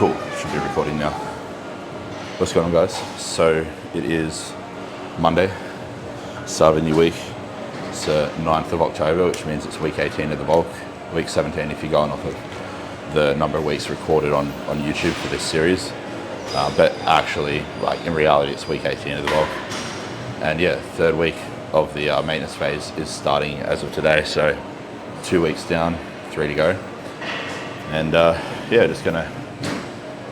Cool, should be recording now. What's going on, guys? So it is Monday, start of a new week. It's 9th of October, which means it's week 18 of the bulk, week 17 if you're going off of the number of weeks recorded on YouTube for this series. But actually, like in reality, it's week 18 of the bulk. And yeah, third week of the maintenance phase is starting as of today. So 2 weeks down, 3 to go. And yeah, just gonna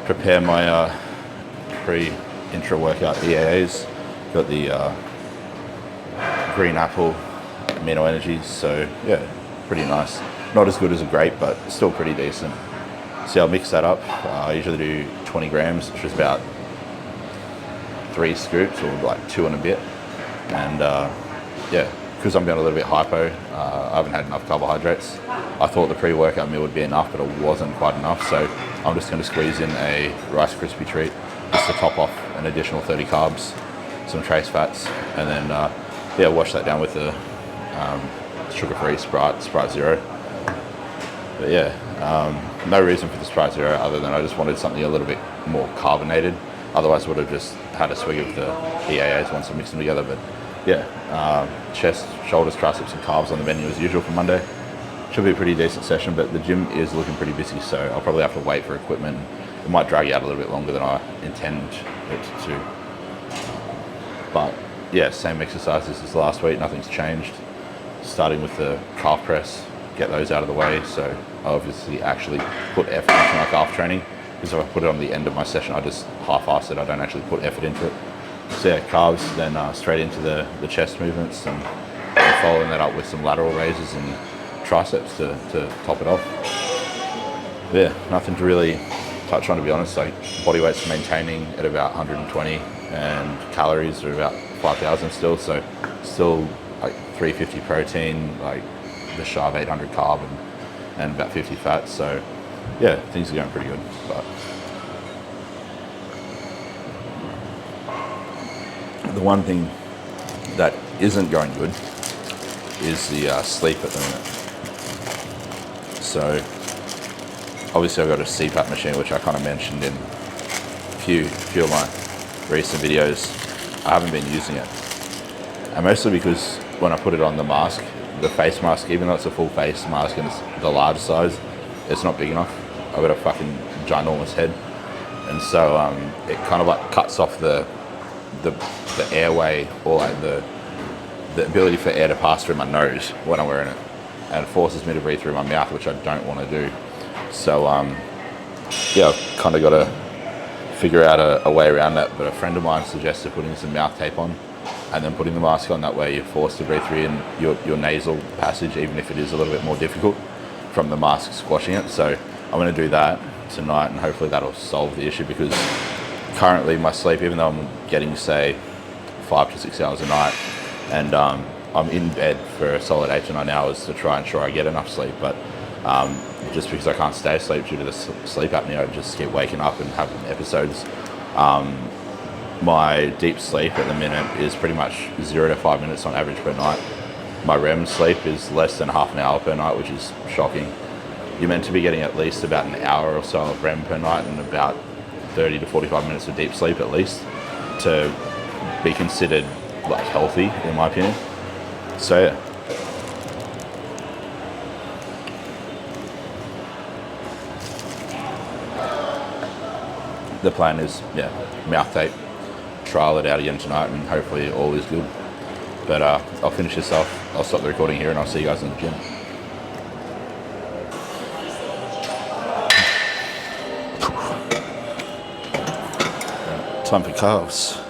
prepare my pre-intra workout EAAs. Got the green apple amino energies, so yeah, pretty nice. Not as good as a grape, but still pretty decent. So I'll mix that up. I usually do 20 grams, which is about 3 scoops or like 2 and a bit. And yeah, because I'm being a little bit hypo, I haven't had enough carbohydrates. I thought the pre-workout meal would be enough, but it wasn't quite enough. So I'm just going to squeeze in a Rice Krispie treat just to top off an additional 30 carbs, some trace fats, and then yeah, wash that down with the sugar-free Sprite Zero. But yeah, no reason for the Sprite Zero other than I just wanted something a little bit more carbonated. Otherwise, I would have just had a swig of the EAAs once I mixed them together. But yeah, chest, shoulders, triceps, and calves on the menu as usual for Monday. Should be a pretty decent session, but the gym is looking pretty busy, so I'll probably have to wait for equipment. It might drag out a little bit longer than I intend it to. But yeah, same exercises as last week, nothing's changed. Starting with the calf press, get those out of the way. So I obviously actually put effort into my calf training, because if I put it on the end of my session, I just half-ass it. I don't actually put effort into it. So yeah, calves, then straight into the chest movements, and following that up with some lateral raises and triceps to top it off. Yeah, nothing to really touch on, to be honest. Like body weight's maintaining at about 120 and calories are about 5,000 still, so still like 350 protein, like just shy of 800 carb and about 50 fat. So yeah, things are going pretty good. But the one thing that isn't going good is the sleep at the minute. So obviously I've got a CPAP machine, which I kind of mentioned in a few of my recent videos. I haven't been using it, and mostly because when I put it on the mask, the face mask, even though it's a full face mask and it's the large size, it's not big enough. I've got a fucking ginormous head, and so it kind of like cuts off the airway, or like the ability for air to pass through my nose when I'm wearing it, and it forces me to breathe through my mouth, which I don't want to do. So yeah, I've kind of got to figure out a way around that. But a friend of mine suggested putting some mouth tape on and then putting the mask on. That way you're forced to breathe through your nasal passage, even if it is a little bit more difficult from the mask squashing it. So I'm going to do that tonight, and hopefully that'll solve the issue, because currently my sleep, even though I'm getting say 5 to 6 hours a night, and I'm in bed for a solid 8 to 9 hours to try and ensure I get enough sleep, but just because I can't stay asleep due to the sleep apnea, I just keep waking up and having episodes. My deep sleep at the minute is pretty much 0 to 5 minutes on average per night. My REM sleep is less than half an hour per night, which is shocking. You're meant to be getting at least about an hour or so of REM per night and about 30 to 45 minutes of deep sleep at least to be considered like healthy, in my opinion. So yeah. The plan is, yeah, mouth tape, trial it out again tonight, and hopefully all is good. But I'll finish this off. I'll stop the recording here, and I'll see you guys in the gym. Time for calves.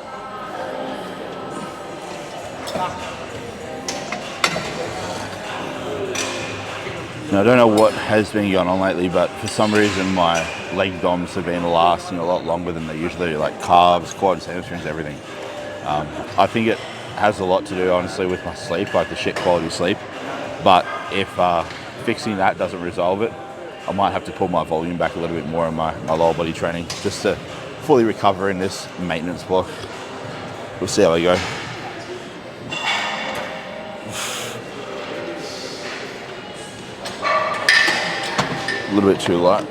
Now, I don't know what has been going on lately, but for some reason my leg DOMs have been lasting a lot longer than they usually do, like calves, quads, hamstrings, everything. I think it has a lot to do, honestly, with my sleep, like the shit quality sleep. But if fixing that doesn't resolve it, I might have to pull my volume back a little bit more in my lower body training, just to fully recover in this maintenance block. We'll see how I go. A little bit too light.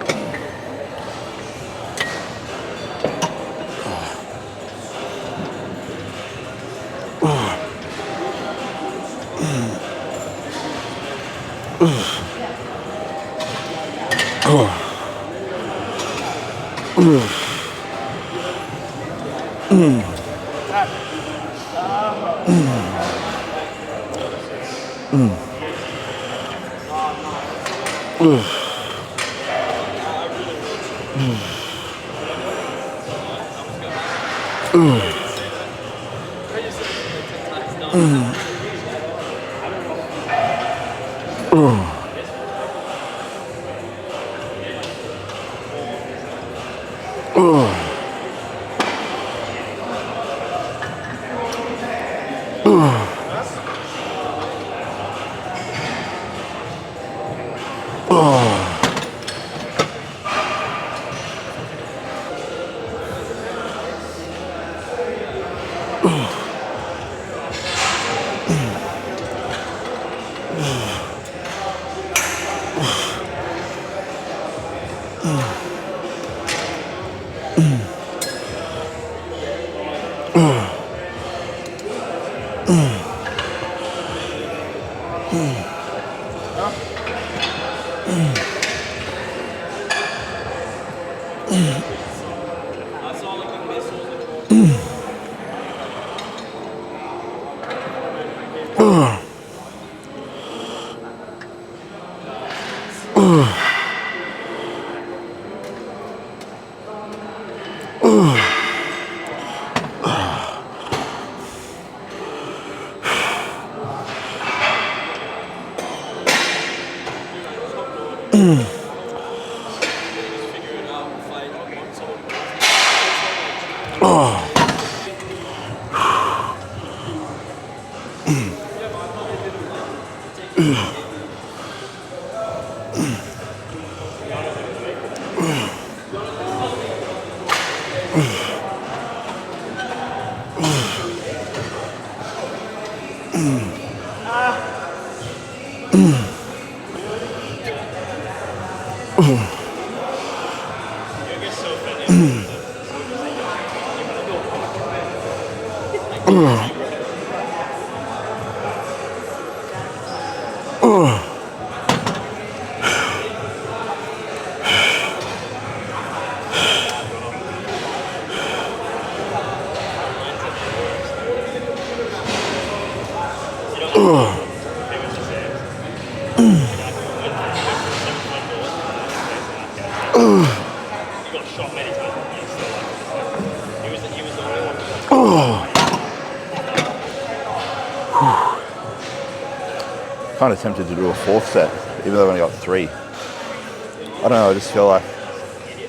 Kind of tempted to do a fourth set, even though I've only got 3. I don't know, I just feel like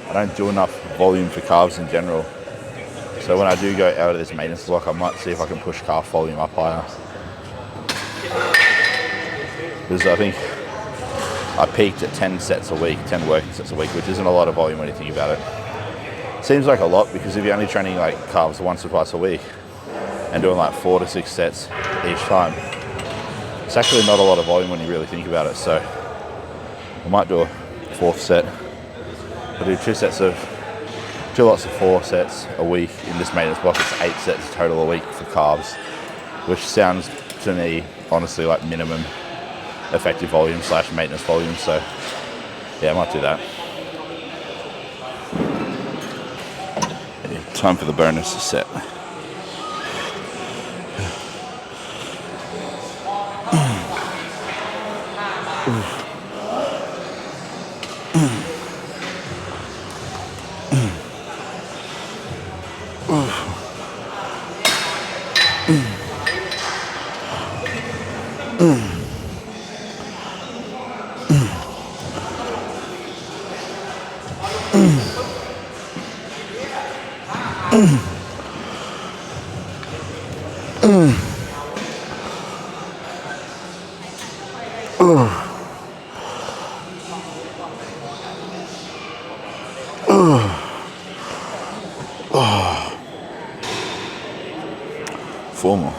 I don't do enough volume for calves in general. So when I do go out of this maintenance block, I might see if I can push calf volume up higher. Because I think I peaked at 10 sets a week, 10 working sets a week, which isn't a lot of volume when you think about it. Seems like a lot because if you're only training like calves once or twice a week and doing like 4 to 6 sets each time, it's actually not a lot of volume when you really think about it. So I might do a 4th set. I'll do 2 lots of 4 sets a week in this maintenance block. It's 8 sets total a week for calves, which sounds to me honestly like minimum effective volume / maintenance volume. So yeah, I might do that. Time for the bonus set. Four more.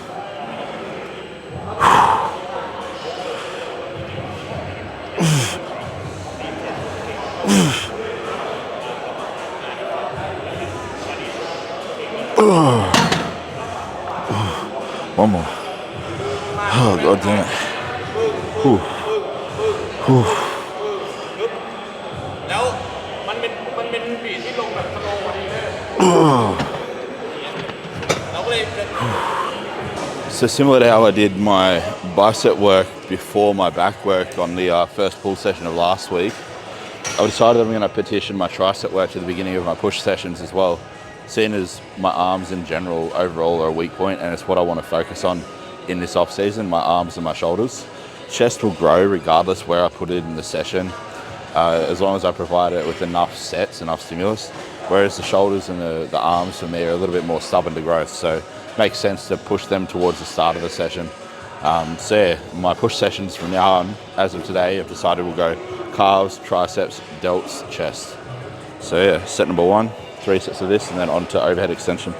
One more. Oh, God damn it. Whew. Whew. So similar to how I did my bicep work before my back work on the first pull session of last week, I decided I'm going to petition my tricep work to the beginning of my push sessions as well, seeing as my arms in general overall are a weak point, and it's what I want to focus on in this off season, my arms and my shoulders. Chest will grow regardless where I put it in the session, as long as I provide it with enough sets, enough stimulus, whereas the shoulders and the arms for me are a little bit more stubborn to growth, so it makes sense to push them towards the start of the session. So yeah, my push sessions from now on, as of today, I've decided we'll go calves, triceps, delts, chest. So yeah, set number 1, 3 sets of this, and then on to overhead extension.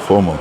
Four more.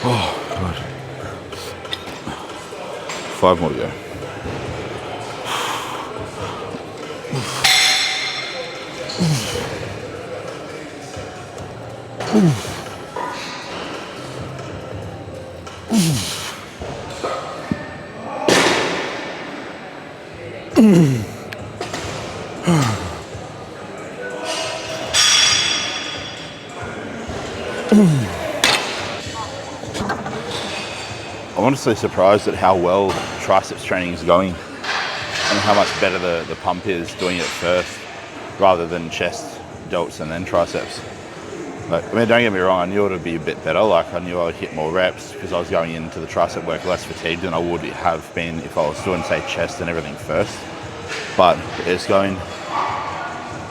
Oh, God. 5 more to go. I'm honestly surprised at how well triceps training is going and how much better the pump is doing it first rather than chest, delts, and then triceps. Like, I mean, don't get me wrong, I knew it would be a bit better. Like, I knew I would hit more reps because I was going into the tricep work less fatigued than I would have been if I was doing, say, chest and everything first. But it's going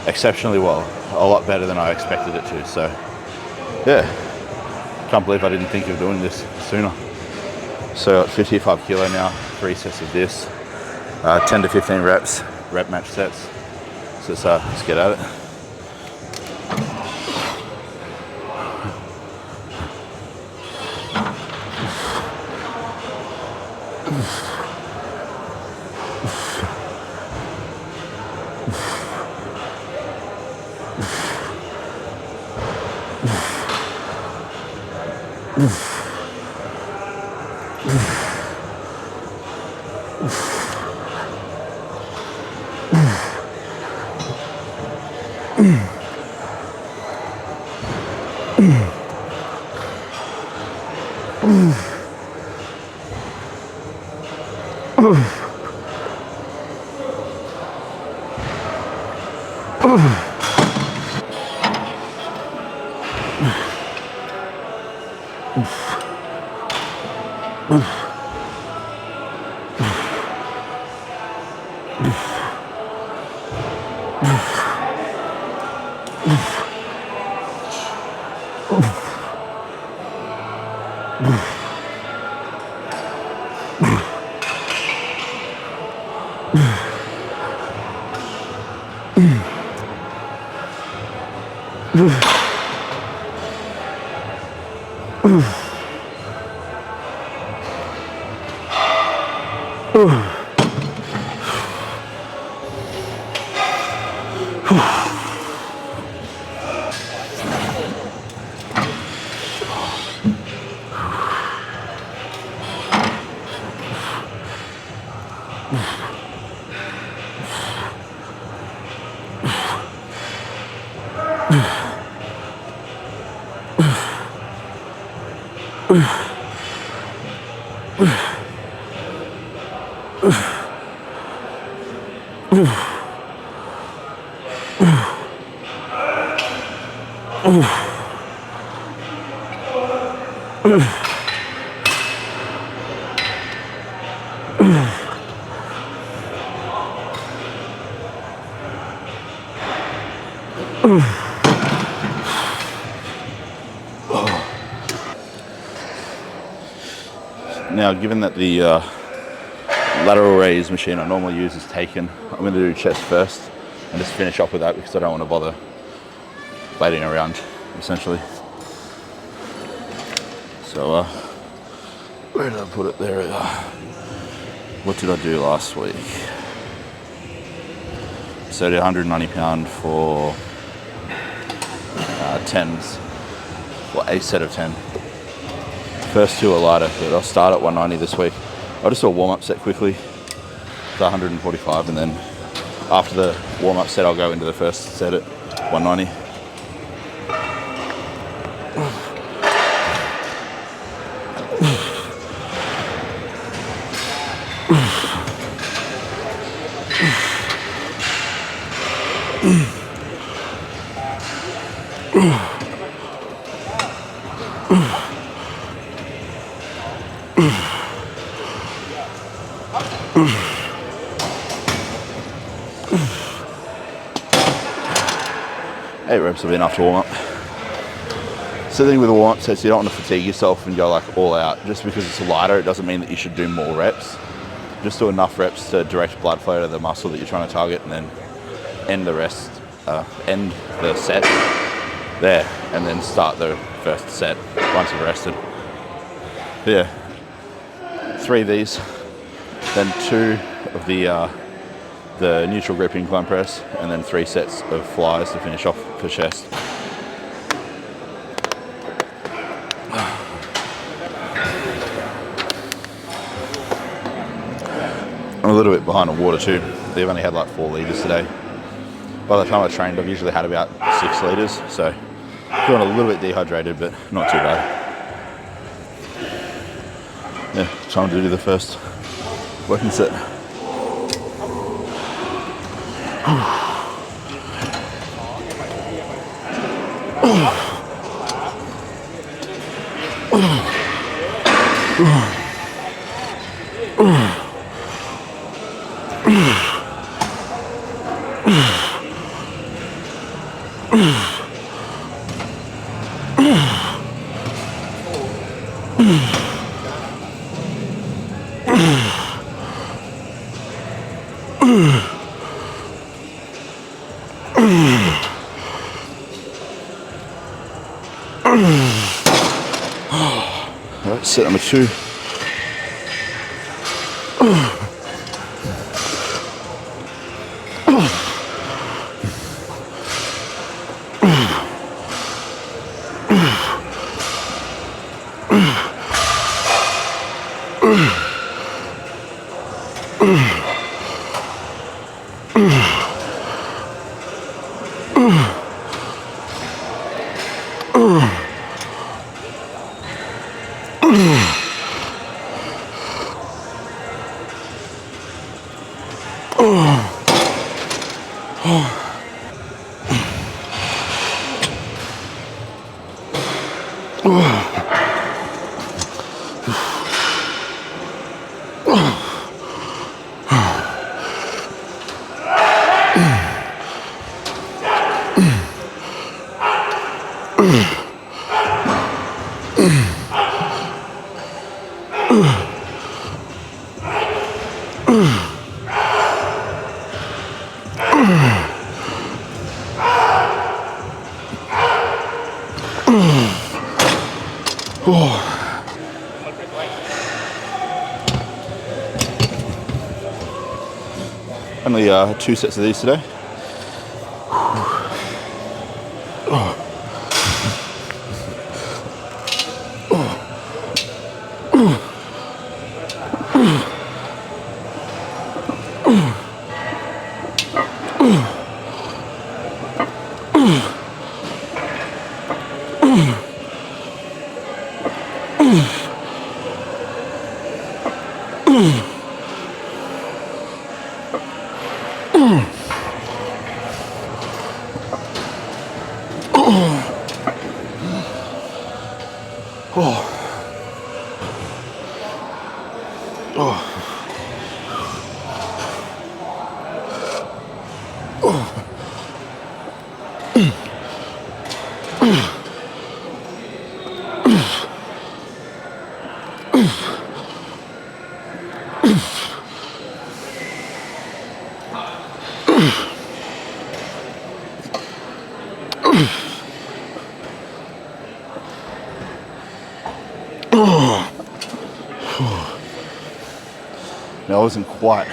exceptionally well, a lot better than I expected it to. So, yeah, can't believe I didn't think of doing this sooner. So, at 55 kilo now, 3 sets of this, 10 to 15 reps, rep match sets. So let's get at it. Now, given that the lateral raise machine I normally use is taken, I'm going to do chest first and just finish off with that because I don't want to bother waiting around, essentially. So, where did I put it there? What did I do last week? So I did 190 pound for 10s, or a set of 10. First 2 are lighter, but I'll start at 190 this week. I'll just do a warm-up set quickly to 145, and then after the warm-up set, I'll go into the first set at 190. Eight reps will be enough to warm up. So the thing with the warm up sets, you don't want to fatigue yourself and go like all out. Just because it's lighter, it doesn't mean that you should do more reps. Just do enough reps to direct blood flow to the muscle that you're trying to target, and then end the set there, and then start the first set once you've rested. But yeah, 3 of these, then 2 of the neutral grip incline press, and then 3 sets of flies to finish off for chest. I'm a little bit behind on water too. They've only had like 4 litres today. By the time I trained, I've usually had about 6 litres, so feeling a little bit dehydrated, but not too bad. Yeah, time to do the first working set. Alright, set number 2. Only 2 sets of these today. Now I wasn't quite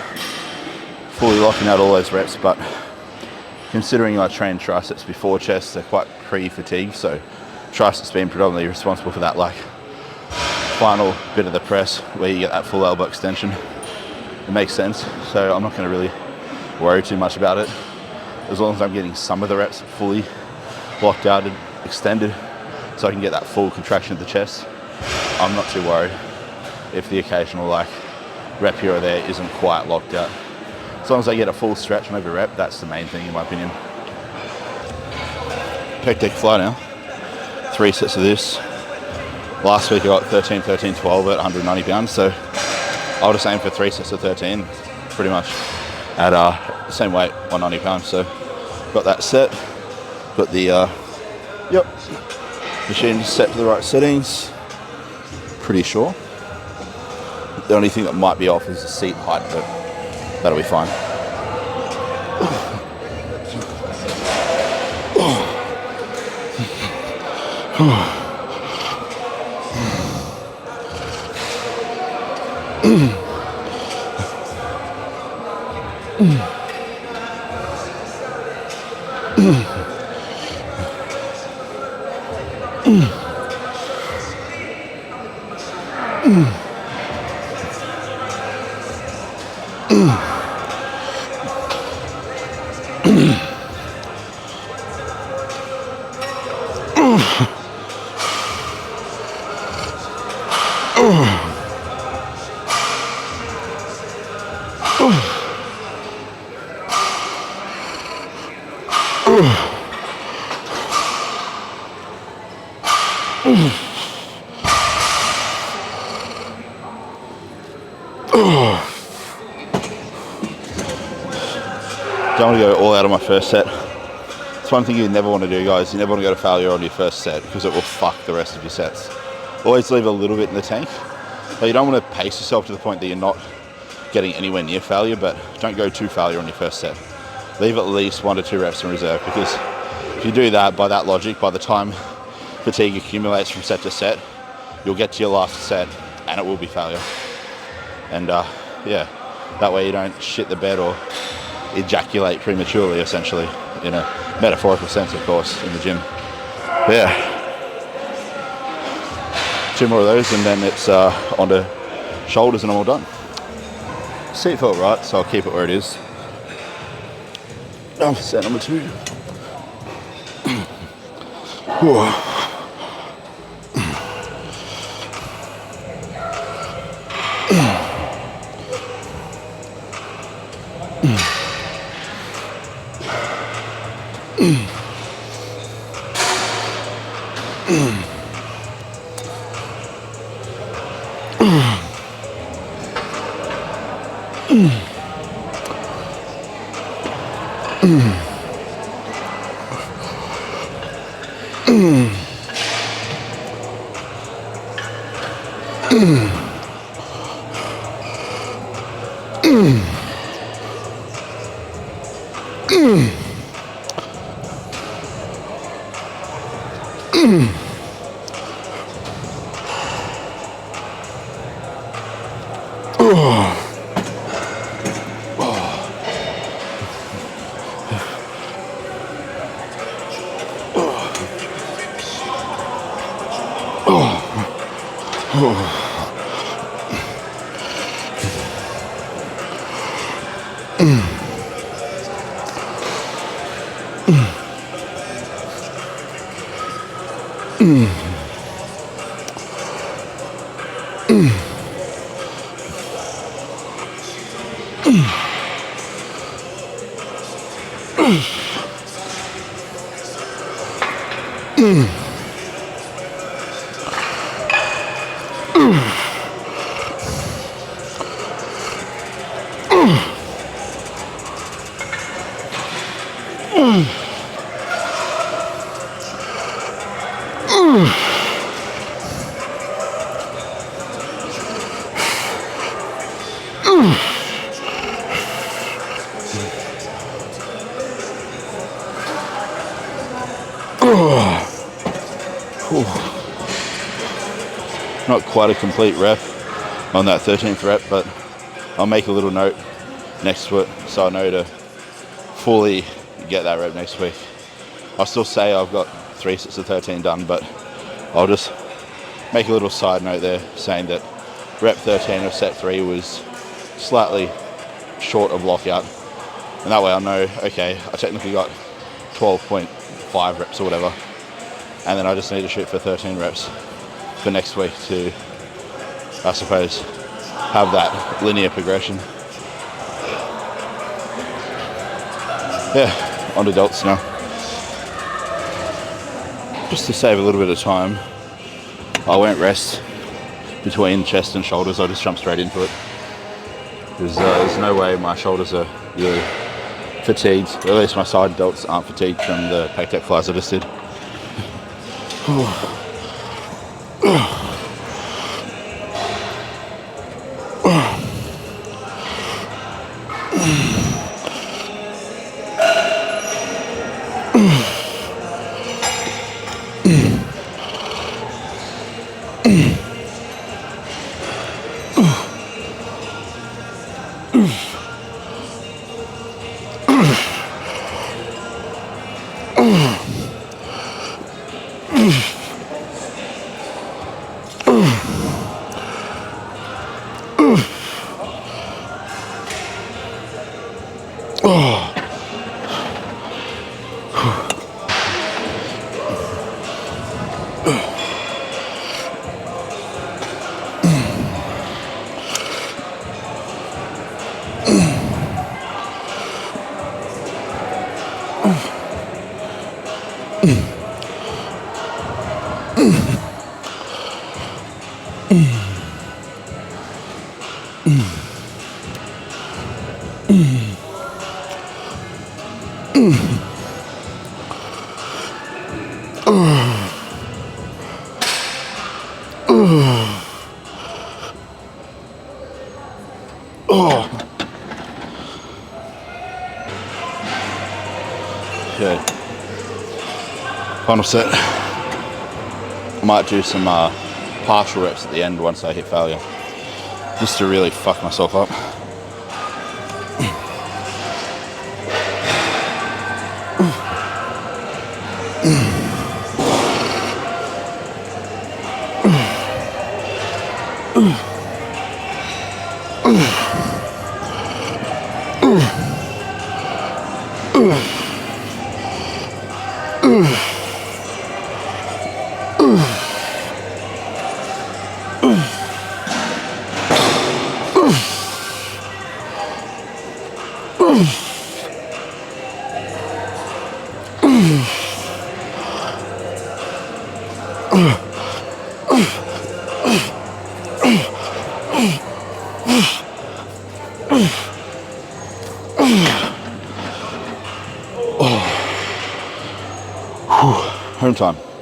fully locking out all those reps, but considering I trained triceps before chest, they're quite pre-fatigued, so triceps being predominantly responsible for that like final bit of the press where you get that full elbow extension. It makes sense, so I'm not going to really worry too much about it. As long as I'm getting some of the reps fully locked out and extended so I can get that full contraction of the chest, I'm not too worried if the occasional like rep here or there isn't quite locked out. As long as I get a full stretch on every rep, that's the main thing in my opinion. Pec deck fly now. 3 sets of this. Last week I got 13, 13, 12 at 190 pounds, so I'll just aim for 3 sets of 13, pretty much at the same weight, 190 pounds. So got that set, got the machine set to the right settings, pretty sure. The only thing that might be off is the seat height, but that'll be fine. Don't want to go all out on my first set. It's one thing you never want to do, guys. You never want to go to failure on your first set because it will fuck the rest of your sets. Always leave a little bit in the tank. But you don't want to pace yourself to the point that you're not getting anywhere near failure, but don't go to failure on your first set. Leave at least 1 to 2 reps in reserve, because if you do that, by that logic, by the time fatigue accumulates from set to set, you'll get to your last set and it will be failure. And yeah, that way you don't shit the bed or ejaculate prematurely, essentially, in a metaphorical sense, of course, in the gym. But yeah, 2 more of those and then it's onto shoulders and I'm all done. Seat felt right, so I'll keep it where it is. Set number 2. Not quite a complete rep on that 13th rep, but I'll make a little note next to it so I know to fully get that rep next week. I'll still say I've got 3 sets of 13 done, but I'll just make a little side note there saying that rep 13 of set 3 was slightly short of lockout, and that way I know, okay, I technically got 12.5 reps or whatever, and then I just need to shoot for 13 reps for next week to, I suppose, have that linear progression. Yeah, on to delts now. Just to save a little bit of time, I won't rest between chest and shoulders, I'll just jump straight into it. Because there's no way my shoulders are really fatigued, or at least my side delts aren't fatigued from the pec deck flies I just did. Okay. Final set. I might do some partial reps at the end once I hit failure, just to really fuck myself up. Home time.